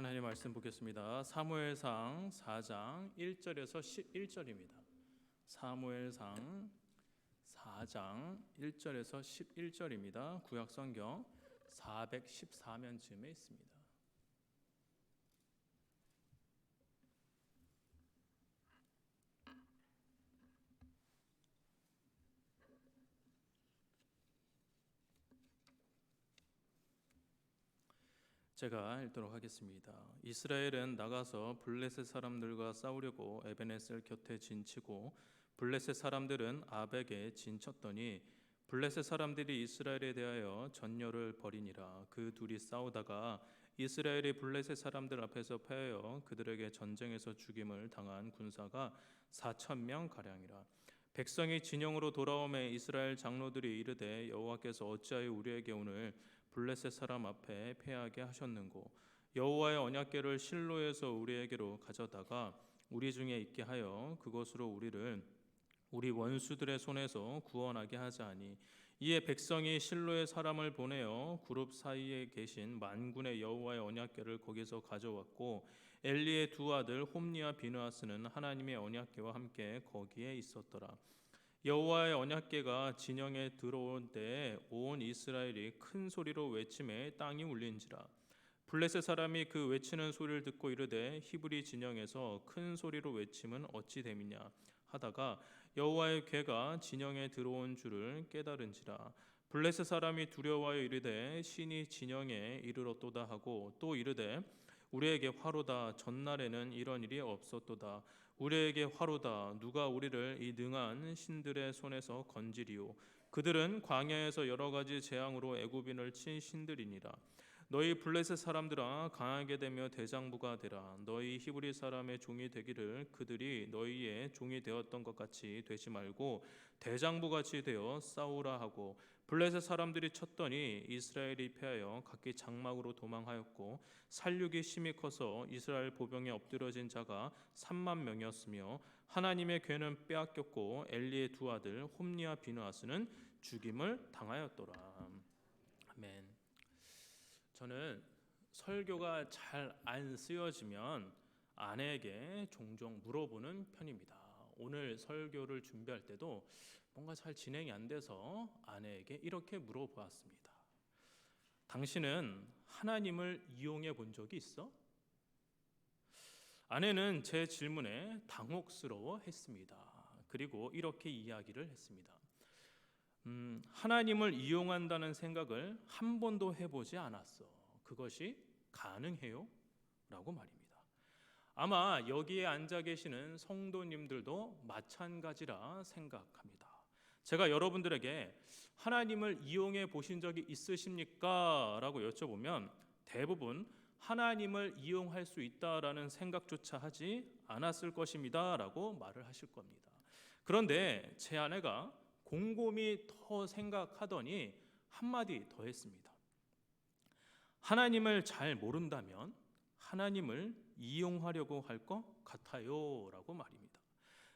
하나님 말씀 보겠습니다. 사무엘상 4장 1절에서 11절입니다. 사무엘상 4장 1절에서 11절입니다. 구약성경 414면쯤에 있습니다. 제가 읽도록 하겠습니다. 이스라엘은 나가서 블레셋 사람들과 싸우려고 에베네셀 곁에 진치고 블레셋 사람들은 아벡에 진쳤더니 블레셋 사람들이 이스라엘에 대하여 전열을 벌이니라. 그 둘이 싸우다가 이스라엘이 블레셋 사람들 앞에서 패하여 그들에게 전쟁에서 죽임을 당한 군사가 4,000명 가량이라. 백성이 진영으로 돌아오매 이스라엘 장로들이 이르되 여호와께서 어찌하여 우리에게 오늘 블레셋 사람 앞에 패하게 하셨는고 여호와의 언약궤를 실로에서 우리에게로 가져다가 우리 중에 있게 하여 그것으로 우리를 우리 원수들의 손에서 구원하게 하자니 이에 백성이 실로의 사람을 보내어 그룹 사이에 계신 만군의 여호와의 언약궤를 거기서 가져왔고 엘리의 두 아들 홈니와 비느하스는 하나님의 언약궤와 함께 거기에 있었더라. 여호와의 언약궤가 진영에 들어온 때에 온 이스라엘이 큰 소리로 외치매 땅이 울린지라. 블레셋 사람이 그 외치는 소리를 듣고 이르되 히브리 진영에서 큰 소리로 외침은 어찌 됨이냐 하다가 여호와의 궤가 진영에 들어온 줄을 깨달은지라. 블레셋 사람이 두려워하여 이르되 신이 진영에 이르렀도다 하고 또 이르되 우리에게 화로다. 전날에는 이런 일이 없었도다. 우리에게 화로다. 누가 우리를 이 능한 신들의 손에서 건지리오. 그들은 광야에서 여러 가지 재앙으로 애굽인을 친 신들이니라. 너희 블레셋 사람들아 강하게 되며 대장부가 되라. 너희 히브리 사람의 종이 되기를 그들이 너희의 종이 되었던 것 같이 되지 말고 대장부같이 되어 싸우라 하고 블레셋 사람들이 쳤더니 이스라엘이 패하여 각기 장막으로 도망하였고 살육이 심히 커서 이스라엘 보병에 엎드러진 자가 3만 명이었으며 하나님의 궤는 빼앗겼고 엘리의 두 아들 홈니와 비느하스는 죽임을 당하였더라. 아멘. 저는 설교가 잘 안 쓰여지면 아내에게 종종 물어보는 편입니다. 오늘 설교를 준비할 때도 뭔가 잘 진행이 안 돼서 아내에게 이렇게 물어보았습니다. 당신은 하나님을 이용해 본 적이 있어? 아내는 제 질문에 당혹스러워 했습니다. 그리고 이렇게 이야기를 했습니다. 하나님을 이용한다는 생각을 한 번도 해보지 않았어. 그것이 가능해요? 라고 말입니다. 아마 여기에 앉아 계시는 성도님들도 마찬가지라 생각합니다. 제가 여러분들에게 하나님을 이용해 보신 적이 있으십니까? 라고 여쭤보면 대부분 하나님을 이용할 수 있다라는 생각조차 하지 않았을 것입니다. 라고 말을 하실 겁니다. 그런데 제 아내가 곰곰이 더 생각하더니 한마디 더 했습니다. 하나님을 잘 모른다면 하나님을 이용하려고 할 것 같아요 라고 말입니다.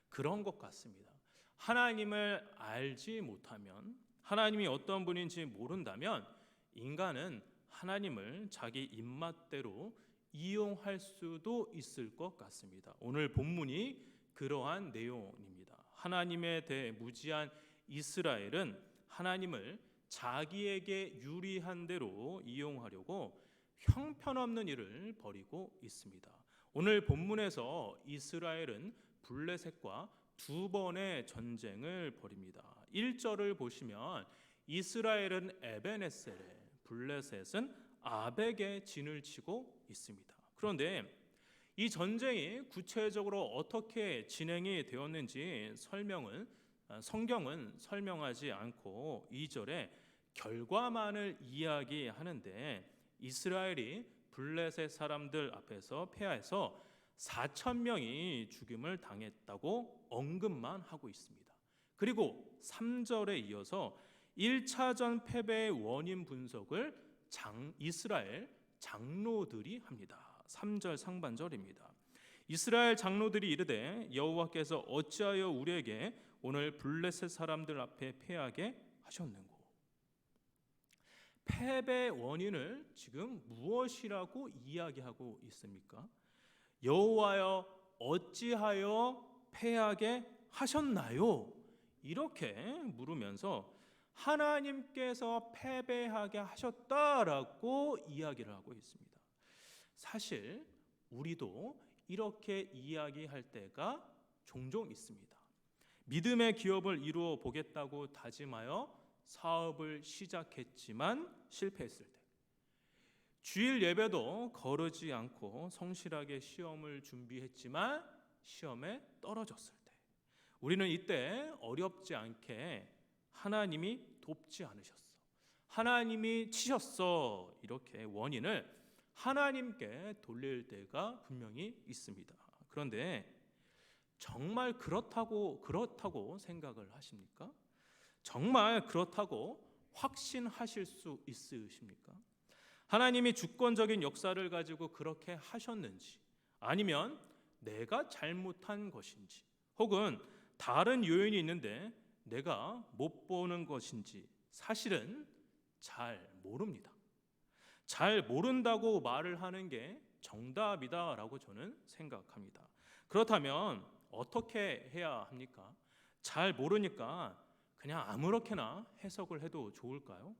그런 것 같습니다. 하나님을 알지 못하면, 하나님이 어떤 분인지 모른다면 인간은 하나님을 자기 입맛대로 이용할 수도 있을 것 같습니다. 오늘 본문이 그러한 내용입니다. 하나님에 대해 무지한 이스라엘은 하나님을 자기에게 유리한 대로 이용하려고 형편없는 일을 벌이고 있습니다. 오늘 본문에서 이스라엘은 블레셋과 두 번의 전쟁을 벌입니다. 1절을 보시면 이스라엘은 에베네셀에, 블레셋은 아벡에 진을 치고 있습니다. 그런데 이 전쟁이 구체적으로 어떻게 진행이 되었는지 성경은 설명하지 않고 2절에 결과만을 이야기하는데 이스라엘이 블레셋 사람들 앞에서 패하여서 4,000명이 죽임을 당했다고 언급만 하고 있습니다. 그리고 3절에 이어서 1차전 패배의 원인 분석을 이스라엘 장로들이 합니다. 3절 상반절입니다. 이스라엘 장로들이 이르되 여호와께서 어찌하여 우리에게 오늘 블레셋 사람들 앞에 패하게 하셨는고. 패배 원인을 지금 무엇이라고 이야기하고 있습니까? 여호와여 어찌하여 패하게 하셨나요? 이렇게 물으면서 하나님께서 패배하게 하셨다라고 이야기를 하고 있습니다. 사실 우리도 이렇게 이야기할 때가 종종 있습니다. 믿음의 기업을 이루어 보겠다고 다짐하여 사업을 시작했지만 실패했을 때, 주일 예배도 거르지 않고 성실하게 시험을 준비했지만 시험에 떨어졌을 때, 우리는 이때 어렵지 않게 하나님이 돕지 않으셨어, 하나님이 치셨어, 이렇게 원인을 하나님께 돌릴 때가 분명히 있습니다. 그런데 정말 그렇다고 생각을 하십니까? 정말 그렇다고 확신하실 수 있으십니까? 하나님이 주권적인 역사를 가지고 그렇게 하셨는지, 아니면 내가 잘못한 것인지, 혹은 다른 요인이 있는데 내가 못 보는 것인지 사실은 잘 모릅니다. 잘 모른다고 말을 하는 게 정답이다라고 저는 생각합니다. 그렇다면 어떻게 해야 합니까? 잘 모르니까 그냥 아무렇게나 해석을 해도 좋을까요?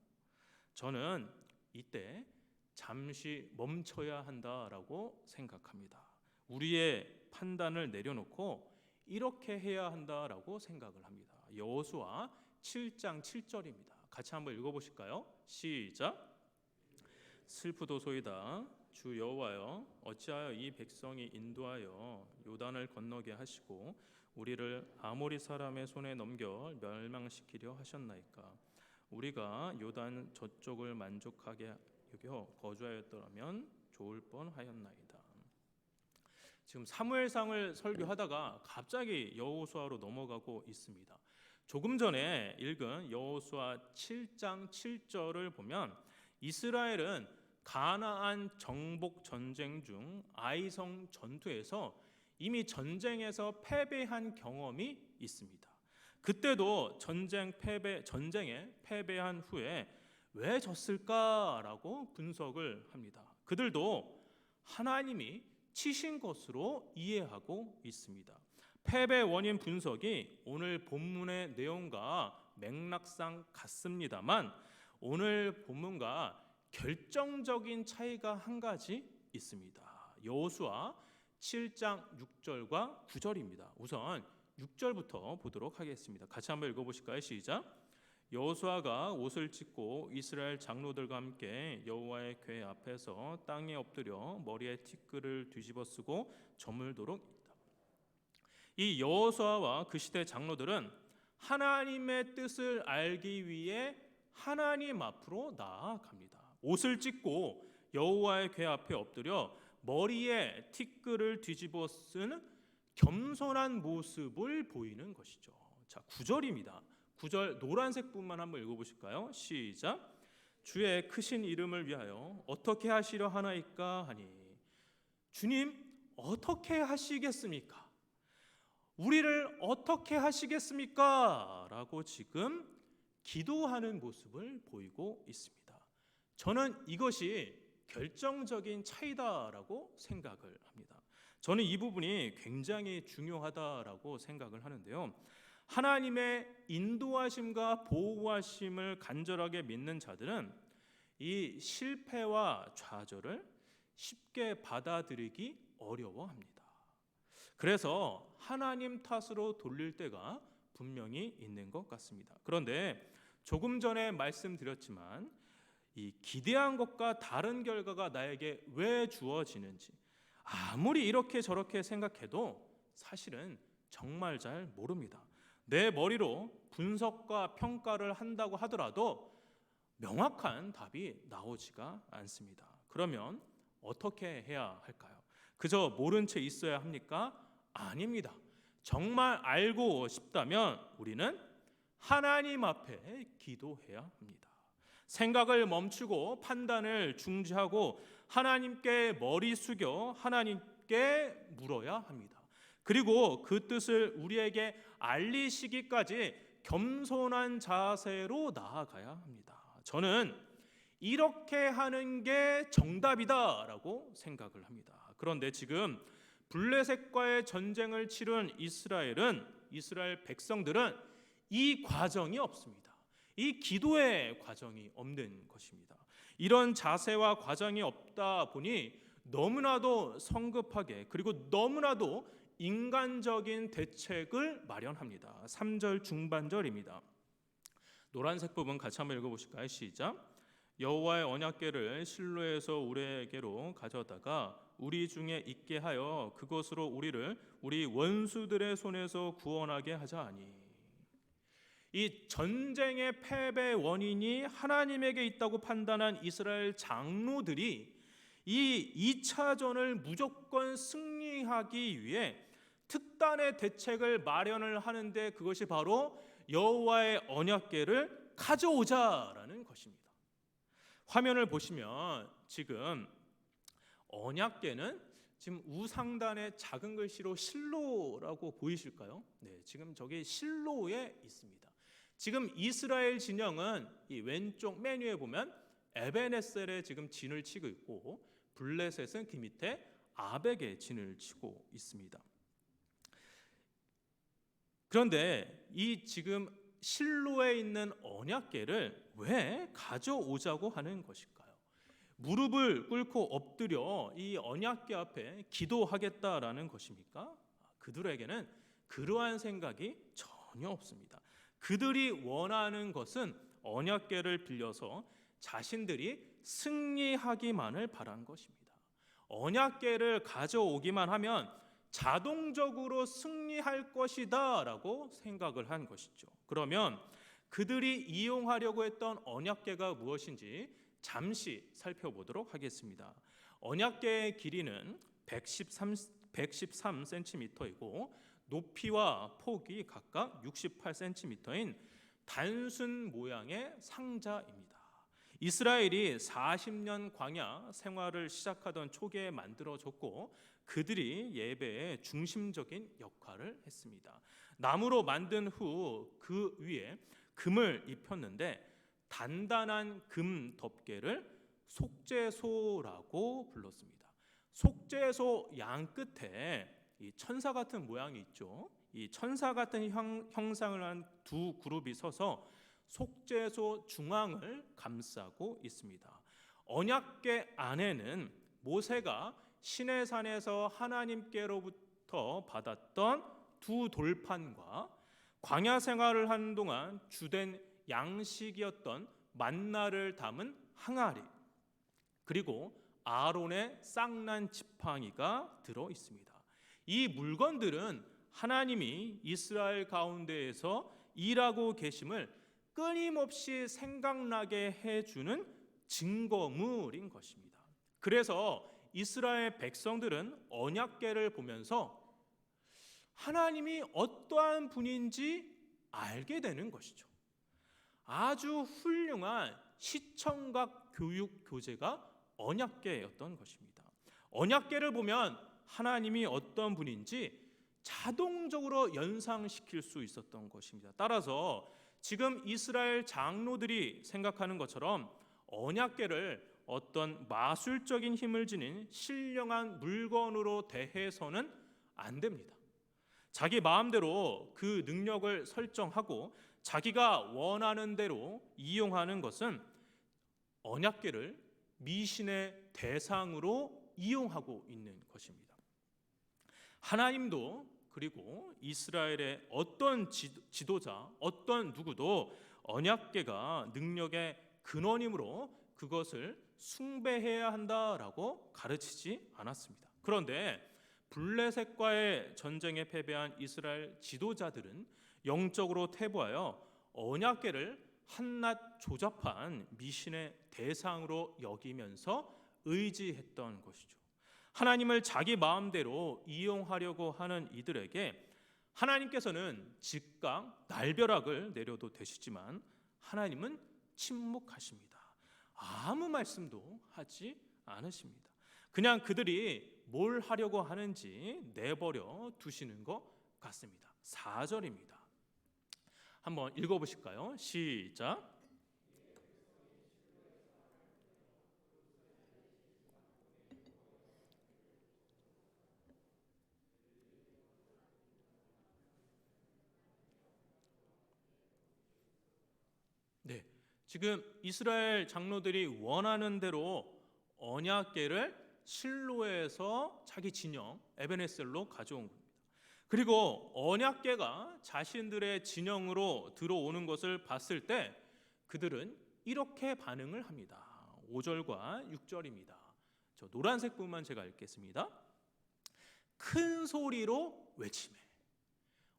저는 이때 잠시 멈춰야 한다라고 생각합니다. 우리의 판단을 내려놓고 이렇게 해야 한다라고 생각을 합니다. 여호수아 7장 7절입니다. 같이 한번 읽어보실까요? 시작. 슬프도소이다 주 여호와여 어찌하여 이 백성이 인도하여 요단을 건너게 하시고 우리를 아모리 사람의 손에 넘겨 멸망시키려 하셨나이까. 우리가 요단 저쪽을 만족하게 여겨 거주하였더라면 좋을 뻔하였나이다. 지금 사무엘상을 설교하다가 갑자기 여호수아로 넘어가고 있습니다. 조금 전에 읽은 여호수아 7장 7절을 보면 이스라엘은 가나안 정복 전쟁 중 아이성 전투에서 이미 전쟁에서 패배한 경험이 있습니다. 그때도 전쟁에 패배한 후에 왜 졌을까라고 분석을 합니다. 그들도 하나님이 치신 것으로 이해하고 있습니다. 패배 원인 분석이 오늘 본문의 내용과 맥락상 같습니다만 오늘 본문과 결정적인 차이가 한 가지 있습니다. 여호수아 7장 6절과 9절입니다. 우선 6절부터 보도록 하겠습니다. 같이 한번 읽어보실까요? 시작. 여호수아가 옷을 찢고 이스라엘 장로들과 함께 여호와의 궤 앞에서 땅에 엎드려 머리에 티끌을 뒤집어 쓰고 저물도록 있다. 이 여호수아와 그 시대 장로들은 하나님의 뜻을 알기 위해 하나님 앞으로 나아갑니다. 옷을 찢고 여호와의 궤 앞에 엎드려 머리에 티끌을 뒤집어 쓴 겸손한 모습을 보이는 것이죠. 자, 9절입니다. 9절 노란색 부분만 한번 읽어보실까요? 시작. 주의 크신 이름을 위하여 어떻게 하시려 하나이까 하니. 주님 어떻게 하시겠습니까? 우리를 어떻게 하시겠습니까? 라고 지금 기도하는 모습을 보이고 있습니다. 저는 이것이 결정적인 차이다라고 생각을 합니다. 저는 이 부분이 굉장히 중요하다라고 생각을 하는데요. 하나님의 인도하심과 보호하심을 간절하게 믿는 자들은 이 실패와 좌절을 쉽게 받아들이기 어려워합니다. 그래서 하나님 탓으로 돌릴 때가 분명히 있는 것 같습니다. 그런데 조금 전에 말씀드렸지만 이 기대한 것과 다른 결과가 나에게 왜 주어지는지 아무리 이렇게 저렇게 생각해도 사실은 정말 잘 모릅니다. 내 머리로 분석과 평가를 한다고 하더라도 명확한 답이 나오지가 않습니다. 그러면 어떻게 해야 할까요? 그저 모른 채 있어야 합니까? 아닙니다. 정말 알고 싶다면 우리는 하나님 앞에 기도해야 합니다. 생각을 멈추고 판단을 중지하고 하나님께 머리 숙여 하나님께 물어야 합니다. 그리고 그 뜻을 우리에게 알리시기까지 겸손한 자세로 나아가야 합니다. 저는 이렇게 하는 게 정답이다라고 생각을 합니다. 그런데 지금 블레셋과의 전쟁을 치른 이스라엘 백성들은 이 과정이 없습니다. 이 기도의 과정이 없는 것입니다. 이런 자세와 과정이 없다 보니 너무나도 성급하게 그리고 너무나도 인간적인 대책을 마련합니다. 3절 중반절입니다. 노란색 부분 같이 한번 읽어보실까요? 시작. 여호와의 언약궤를 실로에서 우리에게로 가져다가 우리 중에 있게 하여 그것으로 우리를 우리 원수들의 손에서 구원하게 하자니. 이 전쟁의 패배 원인이 하나님에게 있다고 판단한 이스라엘 장로들이 이 2차전을 무조건 승리하기 위해 특단의 대책을 마련을 하는데 그것이 바로 여호와의 언약궤를 가져오자라는 것입니다. 화면을 보시면 지금 언약궤는 지금 우상단의 작은 글씨로 실로라고 보이실까요? 네, 지금 저기 실로에 있습니다. 지금 이스라엘 진영은 이 왼쪽 맨 위에 보면 에베네셀에 지금 진을 치고 있고 블레셋은 그 밑에 아벡에 진을 치고 있습니다. 그런데 이 지금 실로에 있는 언약궤를 왜 가져오자고 하는 것일까요? 무릎을 꿇고 엎드려 이 언약궤 앞에 기도하겠다라는 것입니까? 그들에게는 그러한 생각이 전혀 없습니다. 그들이 원하는 것은 언약궤를 빌려서 자신들이 승리하기만을 바란 것입니다. 언약궤를 가져오기만 하면 자동적으로 승리할 것이다 라고 생각을 한 것이죠. 그러면 그들이 이용하려고 했던 언약궤가 무엇인지 잠시 살펴보도록 하겠습니다. 언약궤의 길이는 113cm이고 높이와 폭이 각각 68cm인 단순 모양의 상자입니다. 이스라엘이 40년 광야 생활을 시작하던 초기에 만들어졌고 그들이 예배의 중심적인 역할을 했습니다. 나무로 만든 후 그 위에 금을 입혔는데 단단한 금 덮개를 속죄소라고 불렀습니다. 속죄소 양 끝에 이 천사 같은 모양이 있죠. 이 천사 같은 형상을 한 두 그룹이 서서 속죄소 중앙을 감싸고 있습니다. 언약궤 안에는 모세가 시내산에서 하나님께로부터 받았던 두 돌판과 광야 생활을 하는 동안 주된 양식이었던 만나를 담은 항아리 그리고 아론의 쌍난 지팡이가 들어 있습니다. 이 물건들은 하나님이 이스라엘 가운데에서 일하고 계심을 끊임없이 생각나게 해주는 증거물인 것입니다. 그래서 이스라엘 백성들은 언약궤를 보면서 하나님이 어떠한 분인지 알게 되는 것이죠. 아주 훌륭한 시청각 교육 교재가 언약궤였던 것입니다. 언약궤를 보면 하나님이 어떤 분인지 자동적으로 연상시킬 수 있었던 것입니다. 따라서 지금 이스라엘 장로들이 생각하는 것처럼 언약궤를 어떤 마술적인 힘을 지닌 신령한 물건으로 대해서는 안 됩니다. 자기 마음대로 그 능력을 설정하고 자기가 원하는 대로 이용하는 것은 언약궤를 미신의 대상으로 이용하고 있는 것입니다. 하나님도 그리고 이스라엘의 어떤 지도자, 어떤 누구도 언약궤가 능력의 근원이므로 그것을 숭배해야 한다라고 가르치지 않았습니다. 그런데 블레셋과의 전쟁에 패배한 이스라엘 지도자들은 영적으로 퇴보하여 언약궤를 한낱 조잡한 미신의 대상으로 여기면서 의지했던 것이죠. 하나님을 자기 마음대로 이용하려고 하는 이들에게 하나님께서는 즉각 날벼락을 내려도 되시지만 하나님은 침묵하십니다. 아무 말씀도 하지 않으십니다. 그냥 그들이 뭘 하려고 하는지 내버려 두시는 것 같습니다. 4절입니다. 한번 읽어보실까요? 시작. 지금 이스라엘 장로들이 원하는 대로 언약궤를 실로에서 자기 진영 에베네셀로 가져온 겁니다. 그리고 언약궤가 자신들의 진영으로 들어오는 것을 봤을 때 그들은 이렇게 반응을 합니다. 5절과 6절입니다. 저 노란색 부분만 제가 읽겠습니다. 큰 소리로 외치매.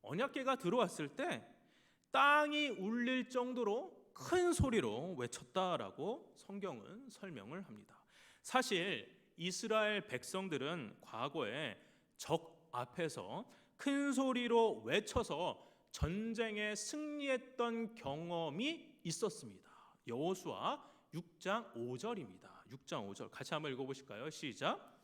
언약궤가 들어왔을 때 땅이 울릴 정도로 큰 소리로 외쳤다라고 성경은 설명을 합니다. 사실 이스라엘 백성들은 과거에 적 앞에서 큰 소리로 외쳐서 전쟁에 승리했던 경험이 있었습니다. 여호수아 6장 5절입니다. 6장 5절 같이 한번 읽어보실까요? 시작.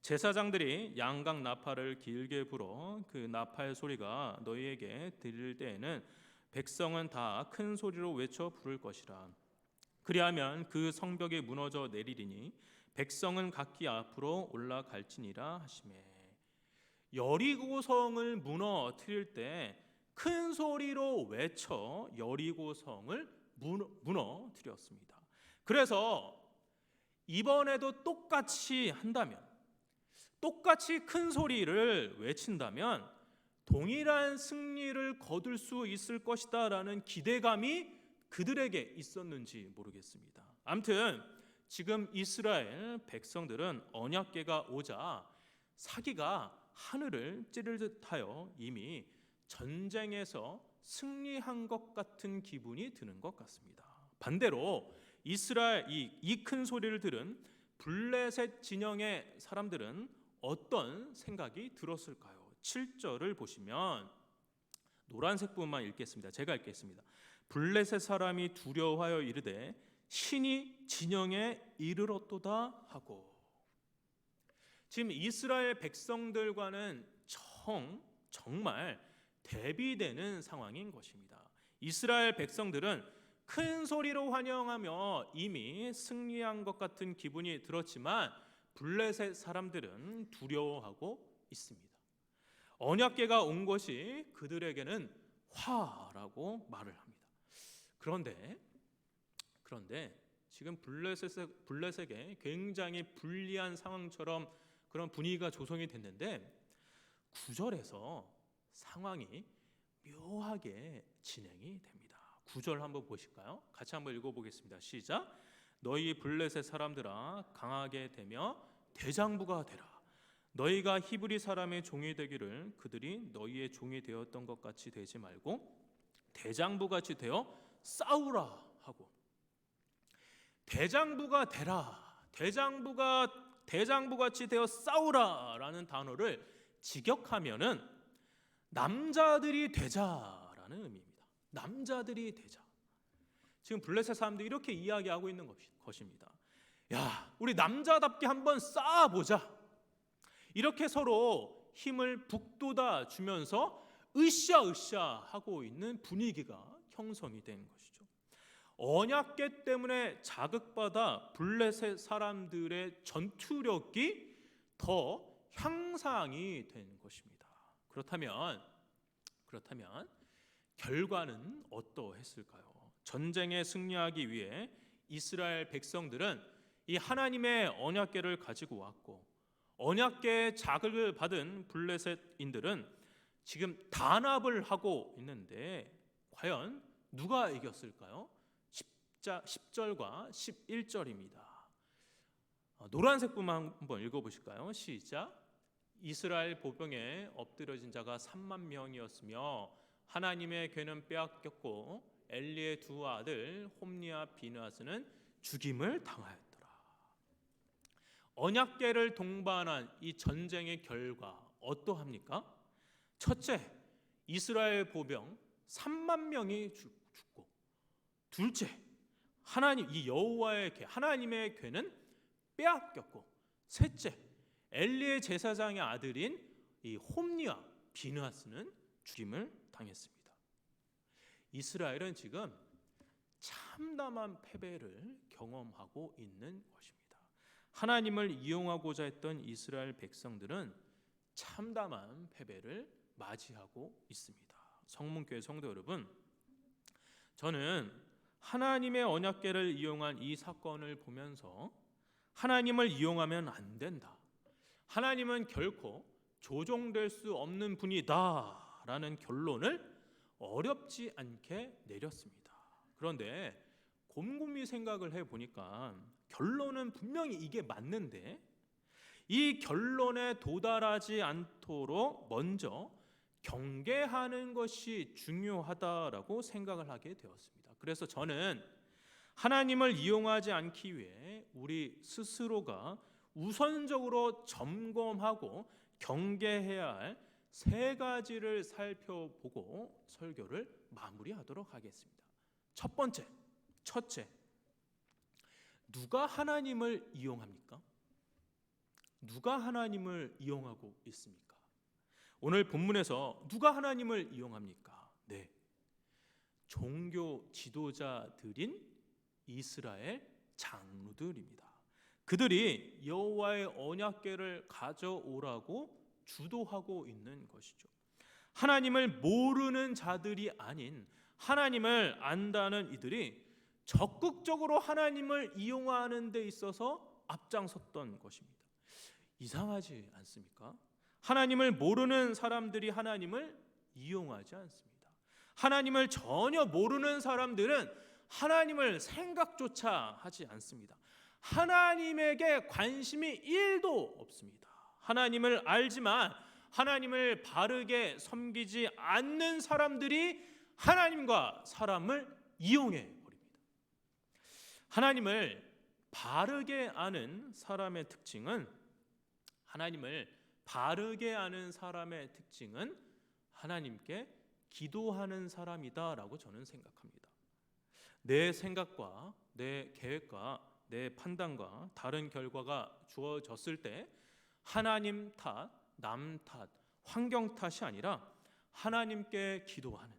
제사장들이 양각 나팔을 길게 불어 그 나팔 소리가 너희에게 들릴 때에는 백성은 다 큰 소리로 외쳐 부를 것이라. 그리하면 그 성벽이 무너져 내리리니 백성은 각기 앞으로 올라갈지니라 하시매. 여리고성을 무너뜨릴 때 큰 소리로 외쳐 여리고성을 무너뜨렸습니다. 그래서 이번에도 똑같이 한다면, 똑같이 큰 소리를 외친다면 동일한 승리를 거둘 수 있을 것이다 라는 기대감이 그들에게 있었는지 모르겠습니다. 아무튼 지금 이스라엘 백성들은 언약궤가 오자 사기가 하늘을 찌를 듯하여 이미 전쟁에서 승리한 것 같은 기분이 드는 것 같습니다. 반대로 이스라엘 이 큰 소리를 들은 블레셋 진영의 사람들은 어떤 생각이 들었을까요? 7절을 보시면 노란색 부분만 읽겠습니다. 제가 읽겠습니다. 블레셋 사람이 두려워하여 이르되 신이 진영에 이르렀도다 하고. 지금 이스라엘 백성들과는 정말 대비되는 상황인 것입니다. 이스라엘 백성들은 큰 소리로 환영하며 이미 승리한 것 같은 기분이 들었지만 블레셋 사람들은 두려워하고 있습니다. 언약궤가 온 것이 그들에게는 화라고 말을 합니다. 그런데 지금 블레셋에 굉장히 불리한 상황처럼 그런 분위기가 조성이 됐는데 9절에서 상황이 묘하게 진행이 됩니다. 9절 한번 보실까요? 같이 한번 읽어보겠습니다. 시작. 너희 블레셋 사람들아 강하게 되며 대장부가 되라. 너희가 히브리 사람의 종이 되기를 그들이 너희의 종이 되었던 것 같이 되지 말고 대장부같이 되어 싸우라 하고. 대장부가 되라, 대장부같이 되어 싸우라라는 단어를 직역하면은 남자들이 되자라는 의미입니다. 남자들이 되자. 지금 블레셋 사람들이 이렇게 이야기하고 있는 것입니다. 야, 우리 남자답게 한번 싸워보자. 이렇게 서로 힘을 북돋아 주면서 으쌰으쌰 하고 있는 분위기가 형성이 된 것이죠. 언약궤 때문에 자극받아 블레셋 사람들의 전투력이 더 향상이 된 것입니다. 그렇다면 결과는 어떠했을까요? 전쟁에 승리하기 위해 이스라엘 백성들은 이 하나님의 언약궤를 가지고 왔고 언약궤의 자극을 받은 블레셋인들은 지금 단합을 하고 있는데 과연 누가 이겼을까요? 10절과 11절입니다. 노란색 부분 한번 읽어보실까요? 시작. 이스라엘 보병에 엎드러진 자가 3만 명이었으며 하나님의 궤는 빼앗겼고 엘리의 두 아들 홈니와 비느하스는 죽임을 당하였더라. 언약궤를 동반한 이 전쟁의 결과 어떠합니까? 첫째, 이스라엘 보병 3만 명이 죽고, 둘째, 하나님 이 여호와의 궤, 하나님의 궤는 빼앗겼고, 셋째, 엘리의 제사장의 아들인 이 홈니와 비느하스는 죽임을 당했습니다. 이스라엘은 지금 참담한 패배를 경험하고 있는 것입니다. 하나님을 이용하고자 했던 이스라엘 백성들은 참담한 패배를 맞이하고 있습니다. 성문교회 성도 여러분, 저는 하나님의 언약궤를 이용한 이 사건을 보면서 하나님을 이용하면 안 된다, 하나님은 결코 조종될 수 없는 분이다 라는 결론을 어렵지 않게 내렸습니다. 그런데 곰곰이 생각을 해보니까 결론은 분명히 이게 맞는데 이 결론에 도달하지 않도록 먼저 경계하는 것이 중요하다라고 생각을 하게 되었습니다. 그래서 저는 하나님을 이용하지 않기 위해 우리 스스로가 우선적으로 점검하고 경계해야 할 세 가지를 살펴보고 설교를 마무리하도록 하겠습니다. 첫째, 누가 하나님을 이용합니까? 누가 하나님을 이용하고 있습니까? 오늘 본문에서 누가 하나님을 이용합니까? 네, 종교 지도자들인 이스라엘 장로들입니다. 그들이 여호와의 언약궤를 가져오라고 주도하고 있는 것이죠. 하나님을 모르는 자들이 아닌 하나님을 안다는 이들이 적극적으로 하나님을 이용하는 데 있어서 앞장섰던 것입니다. 이상하지 않습니까? 하나님을 모르는 사람들이 하나님을 이용하지 않습니다. 하나님을 전혀 모르는 사람들은 하나님을 생각조차 하지 않습니다. 하나님에게 관심이 1도 없습니다. 하나님을 알지만 하나님을 바르게 섬기지 않는 사람들이 하나님과 사람을 이용해 버립니다. 하나님을 바르게 아는 사람의 특징은 하나님께 기도하는 사람이다라고 저는 생각합니다. 내 생각과 내 계획과 내 판단과 다른 결과가 주어졌을 때 하나님 탓, 남 탓, 환경 탓이 아니라 하나님께 기도하는,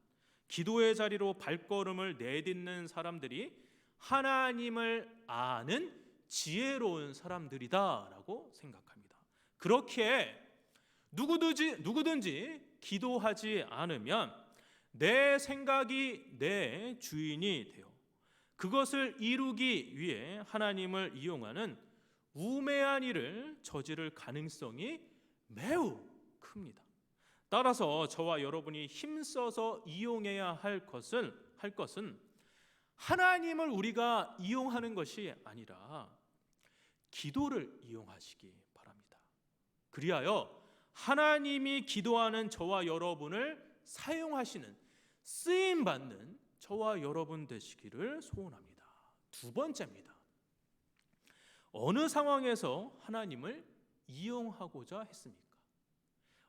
기도의 자리로 발걸음을 내딛는 사람들이 하나님을 아는 지혜로운 사람들이다라고 생각합니다. 그렇기에 누구든지 기도하지 않으면 내 생각이 내 주인이 되어 그것을 이루기 위해 하나님을 이용하는 우매한 일을 저지를 가능성이 매우 큽니다. 따라서 저와 여러분이 힘써서 이용해야 할 것은 하나님을 우리가 이용하는 것이 아니라 기도를 이용하시기 바랍니다. 그리하여 하나님이 기도하는 저와 여러분을 사용하시는, 쓰임받는 저와 여러분 되시기를 소원합니다. 두 번째입니다. 어느 상황에서 하나님을 이용하고자 했습니까?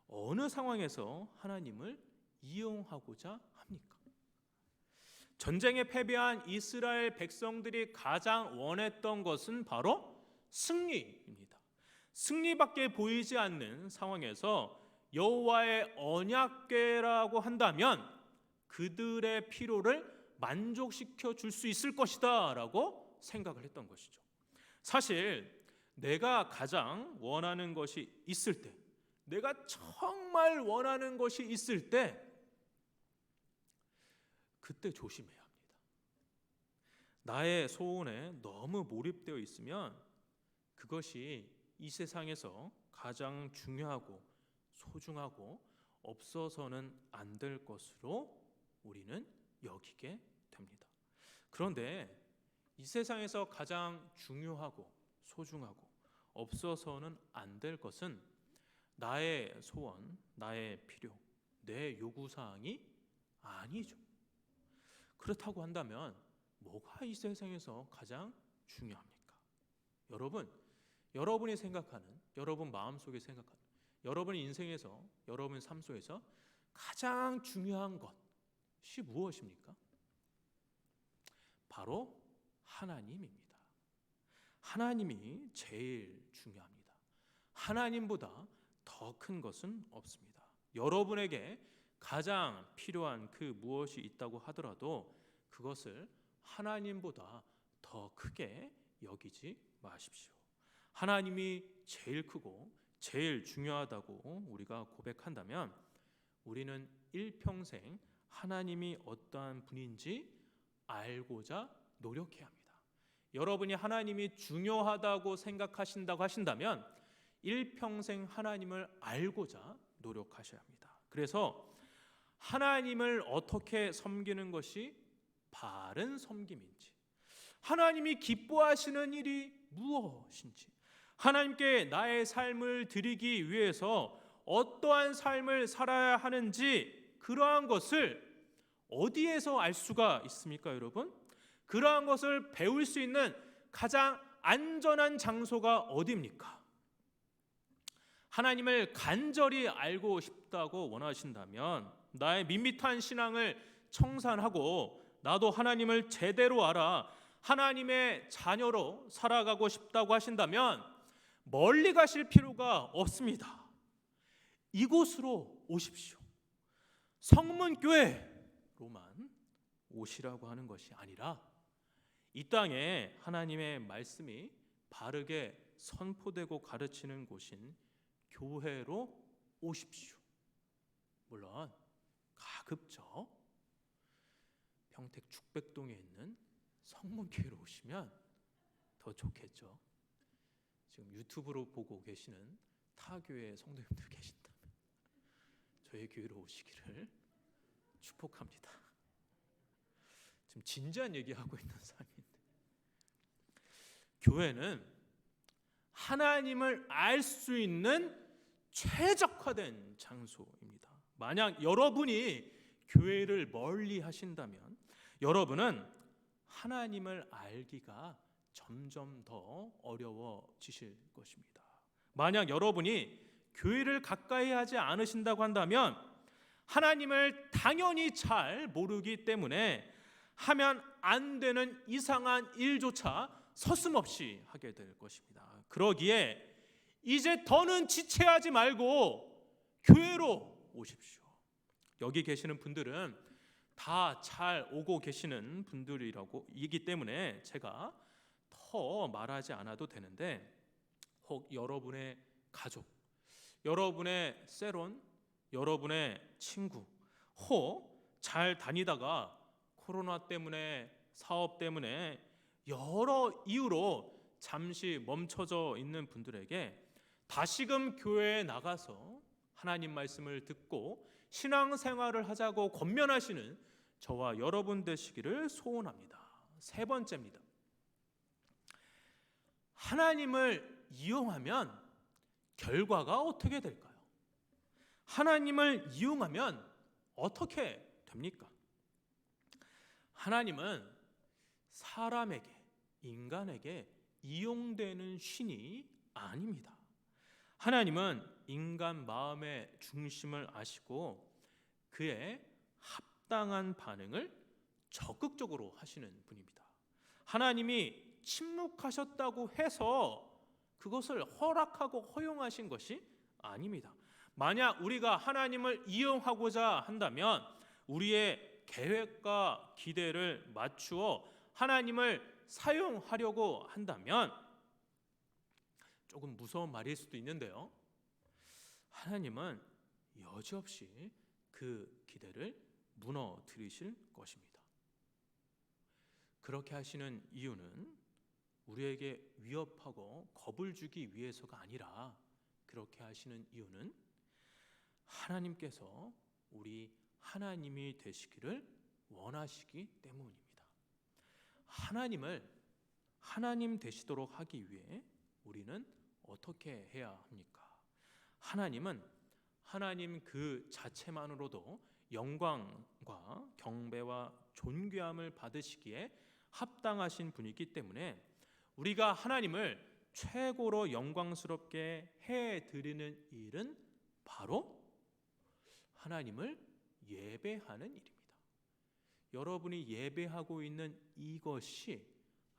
어느 상황에서 하나님을 이용하고자 합니까? 전쟁에 패배한 이스라엘 백성들이 가장 원했던 것은 바로 승리입니다. 승리밖에 보이지 않는 상황에서 여호와의 언약궤라고 한다면 그들의 필요를 만족시켜 줄 수 있을 것이다 라고 생각을 했던 것이죠. 사실 내가 가장 원하는 것이 있을 때, 내가 정말 원하는 것이 있을 때 그때 조심해야 합니다. 나의 소원에 너무 몰입되어 있으면 그것이 이 세상에서 가장 중요하고 소중하고 없어서는 안 될 것으로 우리는 여기게 됩니다. 그런데 이 세상에서 가장 중요하고 소중하고 없어서는 안 될 것은 나의 소원, 나의 필요, 내 요구사항이 아니죠. 그렇다고 한다면 뭐가 이 세상에서 가장 중요합니까? 여러분이 생각하는, 여러분 마음속에 생각하는, 여러분 인생에서, 여러분 삶 속에서 가장 중요한 것이 무엇입니까? 바로 하나님입니다. 하나님이 제일 중요합니다. 하나님보다 더 큰 것은 없습니다. 여러분에게 가장 필요한 그 무엇이 있다고 하더라도 그것을 하나님보다 더 크게 여기지 마십시오. 하나님이 제일 크고 제일 중요하다고 우리가 고백한다면 우리는 일평생 하나님이 어떠한 분인지 알고자 노력해야 합니다. 여러분이 하나님이 중요하다고 생각하신다고 하신다면 일평생 하나님을 알고자 노력하셔야 합니다. 그래서 하나님을 어떻게 섬기는 것이 바른 섬김인지, 하나님이 기뻐하시는 일이 무엇인지, 하나님께 나의 삶을 드리기 위해서 어떠한 삶을 살아야 하는지, 그러한 것을 어디에서 알 수가 있습니까, 여러분? 그러한 것을 배울 수 있는 가장 안전한 장소가 어디입니까? 하나님을 간절히 알고 싶다고 원하신다면 나의 밋밋한 신앙을 청산하고 나도 하나님을 제대로 알아 하나님의 자녀로 살아가고 싶다고 하신다면 멀리 가실 필요가 없습니다. 이곳으로 오십시오. 성문교회로만 오시라고 하는 것이 아니라 이 땅에 하나님의 말씀이 바르게 선포되고 가르치는 곳인 교회로 오십시오. 물론 가급적 평택 축백동에 있는 성문교회로 오시면 더 좋겠죠. 지금 유튜브로 보고 계시는 타 교회 성도님들 계신다면 저희 교회로 오시기를 축복합니다. 지금 진지한 얘기하고 있는 사람인데, 교회는 하나님을 알 수 있는 최적화된 장소입니다. 만약 여러분이 교회를 멀리 하신다면 여러분은 하나님을 알기가 점점 더 어려워지실 것입니다. 만약 여러분이 교회를 가까이 하지 않으신다고 한다면 하나님을 당연히 잘 모르기 때문에 하면 안 되는 이상한 일조차 서슴없이 하게 될 것입니다. 그러기에 이제 더는 지체하지 말고 교회로 오십시오. 여기 계시는 분들은 다 잘 오고 계시는 분들이기 때문에 제가 더 말하지 않아도 되는데, 혹 여러분의 가족, 여러분의 세론, 여러분의 친구, 혹 잘 다니다가 코로나 때문에, 사업 때문에 여러 이유로 잠시 멈춰져 있는 분들에게 다시금 교회에 나가서 하나님 말씀을 듣고 신앙생활을 하자고 권면하시는 저와 여러분 되시기를 소원합니다. 세 번째입니다. 하나님을 이용하면 결과가 어떻게 될까요? 하나님을 이용하면 어떻게 됩니까? 하나님은 사람에게, 인간에게 이용되는 신이 아닙니다. 하나님은 인간 마음의 중심을 아시고 그의 합당한 반응을 적극적으로 하시는 분입니다. 하나님이 침묵하셨다고 해서 그것을 허락하고 허용하신 것이 아닙니다. 만약 우리가 하나님을 이용하고자 한다면 우리의 계획과 기대를 맞추어 하나님을 사용하려고 한다면, 조금 무서운 말일 수도 있는데요, 하나님은 여지없이 그 기대를 무너뜨리실 것입니다. 그렇게 하시는 이유는 우리에게 위협하고 겁을 주기 위해서가 아니라, 그렇게 하시는 이유는 하나님께서 우리 하나님이 되시기를 원하시기 때문입니다. 하나님을 하나님 되시도록 하기 위해 우리는 어떻게 해야 합니까? 하나님은 하나님 그 자체만으로도 영광과 경배와 존귀함을 받으시기에 합당하신 분이기 때문에 우리가 하나님을 최고로 영광스럽게 해드리는 일은 바로 하나님을 예배하는 일입니다. 여러분이 예배하고 있는 이것이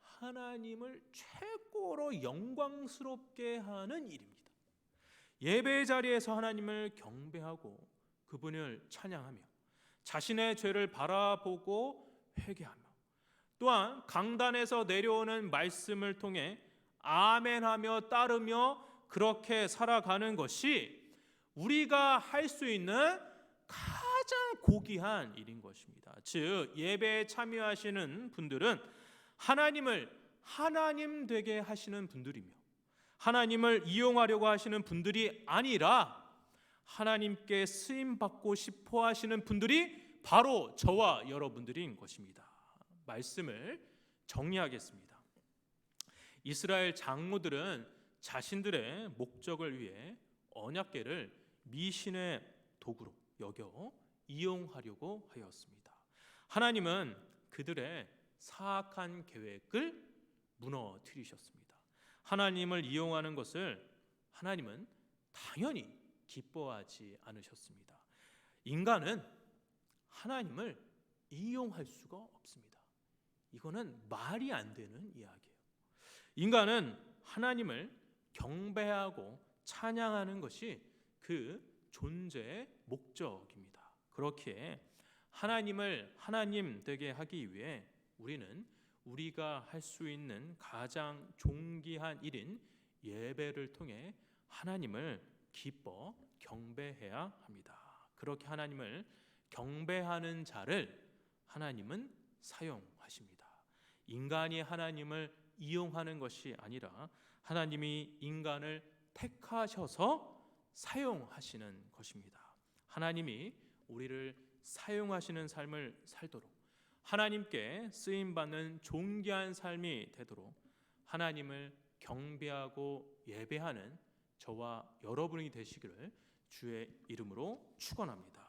하나님을 최고로 영광스럽게 하는 일입니다. 예배 자리에서 하나님을 경배하고 그분을 찬양하며 자신의 죄를 바라보고 회개하며, 또한 강단에서 내려오는 말씀을 통해 아멘하며 따르며 그렇게 살아가는 것이 우리가 할 수 있는 가장 고귀한 일인 것입니다. 즉 예배에 참여하시는 분들은 하나님을 하나님 되게 하시는 분들이며 하나님을 이용하려고 하시는 분들이 아니라 하나님께 쓰임 받고 싶어 하시는 분들이 바로 저와 여러분들인 것입니다. 말씀을 정리하겠습니다. 이스라엘 장로들은 자신들의 목적을 위해 언약궤를 미신의 도구로 여겨 이용하려고 하였습니다. 하나님은 그들의 사악한 계획을 무너뜨리셨습니다. 하나님을 이용하는 것을 하나님은 당연히 기뻐하지 않으셨습니다. 인간은 하나님을 이용할 수가 없습니다. 이거는 말이 안 되는 이야기예요. 인간은 하나님을 경배하고 찬양하는 것이 그 존재의 목적입니다. 그렇기에 하나님을 하나님 되게 하기 위해 우리는 우리가 할 수 있는 가장 존귀한 일인 예배를 통해 하나님을 기뻐 경배해야 합니다. 그렇게 하나님을 경배하는 자를 하나님은 사용하십니다. 인간이 하나님을 이용하는 것이 아니라 하나님이 인간을 택하셔서 사용하시는 것입니다. 하나님이 우리를 사용하시는 삶을 살도록 하나님께 쓰임받는 존귀한 삶이 되도록 하나님을 경배하고 예배하는 저와 여러분이 되시기를 주의 이름으로 축원합니다.